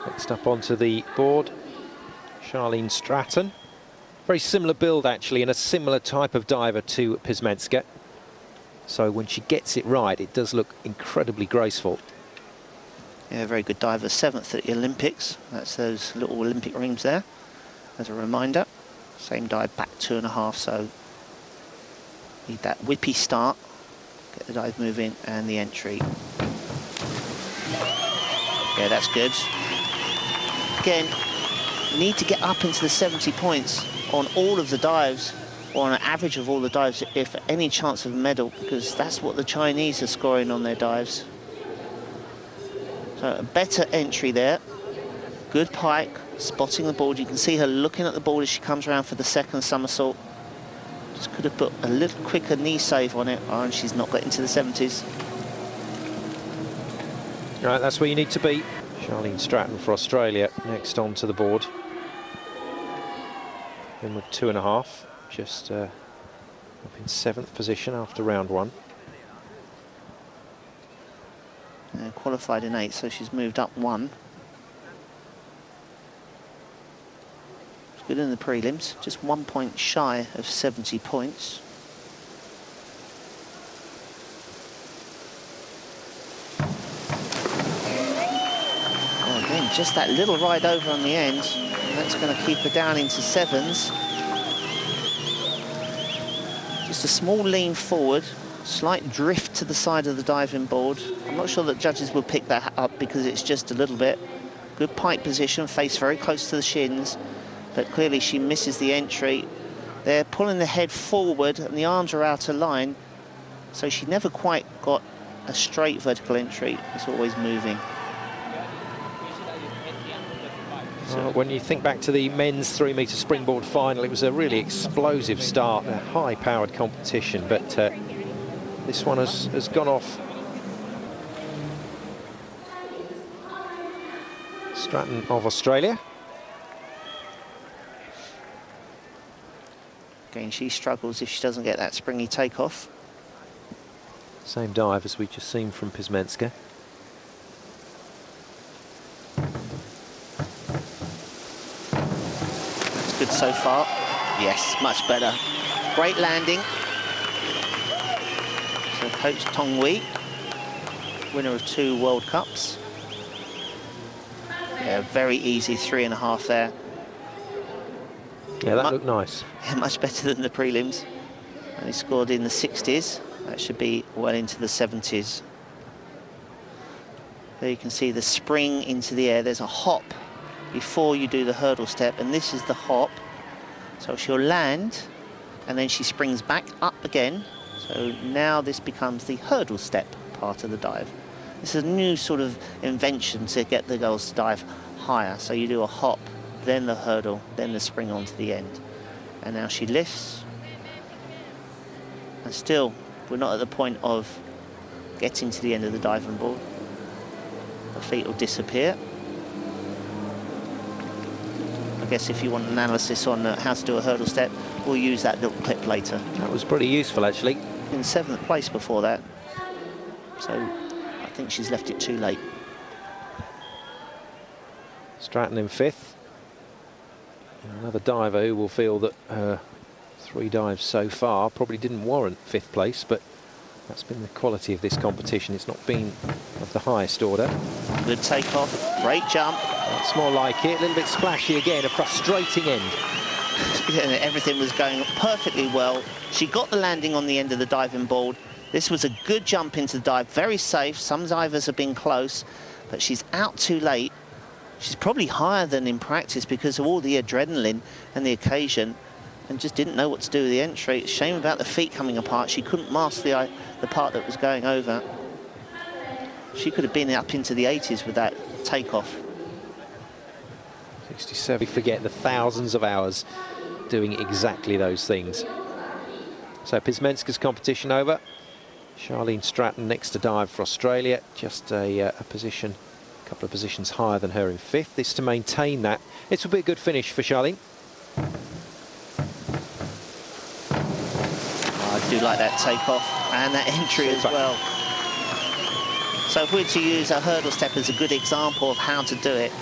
Next up onto the board, Sharleen Stratton. Very similar build actually, and a similar type of diver to Pizmenska. So when she gets it right, it does look incredibly graceful. Yeah, very good diver, 7th at the Olympics. That's those little Olympic rings there, as a reminder. Same dive, back 2.5, so need that whippy start, get the dive moving, and the entry. Yeah, that's good. Again, need to get up into the 70 points on all of the dives, or on an average of all the dives, if any chance of a medal, because that's what the Chinese are scoring on their dives. So a better entry there. Good pike, spotting the board. You can see her looking at the board as she comes around for the second somersault. Just could have put a little quicker knee save on it, and she's not got into the 70s. Right, that's where you need to be. Sharleen Stratton for Australia next on to the board. In with 2.5, just up in 7th position after round 1. Qualified in 8th, so she's moved up 1. It's good in the prelims, just 1 point shy of 70 points. Oh, again, just that little ride over on the end, and that's going to keep her down into 7s. Just a small lean forward. Slight drift to the side of the diving board. I'm not sure that judges will pick that up because it's just a little bit. Good pike position, face very close to the shins, but clearly she misses the entry. They're pulling the head forward and the arms are out of line, so she never quite got a straight vertical entry. It's always moving. When you think back to the men's 3-metre springboard final, it was a really explosive start, a high-powered competition, but this one has gone off. Stratton of Australia. Again, she struggles if she doesn't get that springy takeoff. Same dive as we just seen from Pizmenska. That's good so far. Yes, much better. Great landing. So Coach Tong Wei, winner of 2 World Cups. Yeah, very easy 3.5 there. Yeah, that looked nice. Yeah, much better than the prelims. And he scored in the 60s. That should be well into the 70s. There you can see the spring into the air. There's a hop before you do the hurdle step, and this is the hop. So she'll land, and then she springs back up again. So now this becomes the hurdle step part of the dive. This is a new sort of invention to get the girls to dive higher. So you do a hop, then the hurdle, then the spring onto the end. And now she lifts. And still, we're not at the point of getting to the end of the diving board. The feet will disappear. I guess if you want an analysis on how to do a hurdle step, we'll use that little clip later. That was pretty useful, actually. In 7th place before that. So I think she's left it too late. Stratton in 5th. Another diver who will feel that 3 dives so far probably didn't warrant 5th place, but that's been the quality of this competition. It's not been of the highest order. Good takeoff, great jump. That's more like it. A little bit splashy again, a frustrating end. Everything was going perfectly well. She got the landing on the end of the diving board. This was a good jump into the dive, very safe. Some divers have been close, but she's out too late. She's probably higher than in practice because of all the adrenaline and the occasion, and just didn't know what to do with the entry. Shame about the feet coming apart. She couldn't master the part that was going over. She could have been up into the 80s with that takeoff. 67. We forget the thousands of hours doing exactly those things. So Pizmenska's competition over. Sharleen Stratton next to dive for Australia. Just a couple of positions higher than her in 5th. This to maintain that. It will be a good finish for Sharleen. I do like that takeoff and that entry as well. So if we're to use a hurdle step as a good example of how to do it,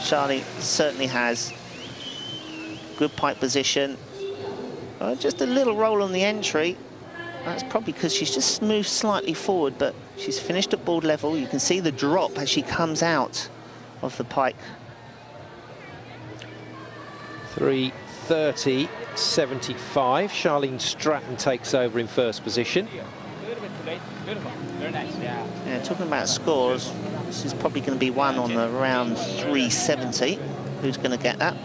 Sharleen certainly has. Good pike position. Just a little roll on the entry. That's probably because she's just moved slightly forward, but she's finished at board level. You can see the drop as she comes out of the pike. 3:30.75. Sharleen Stratton takes over in first position. Yeah, talking about scores, this is probably going to be one on around 370. Who's going to get that?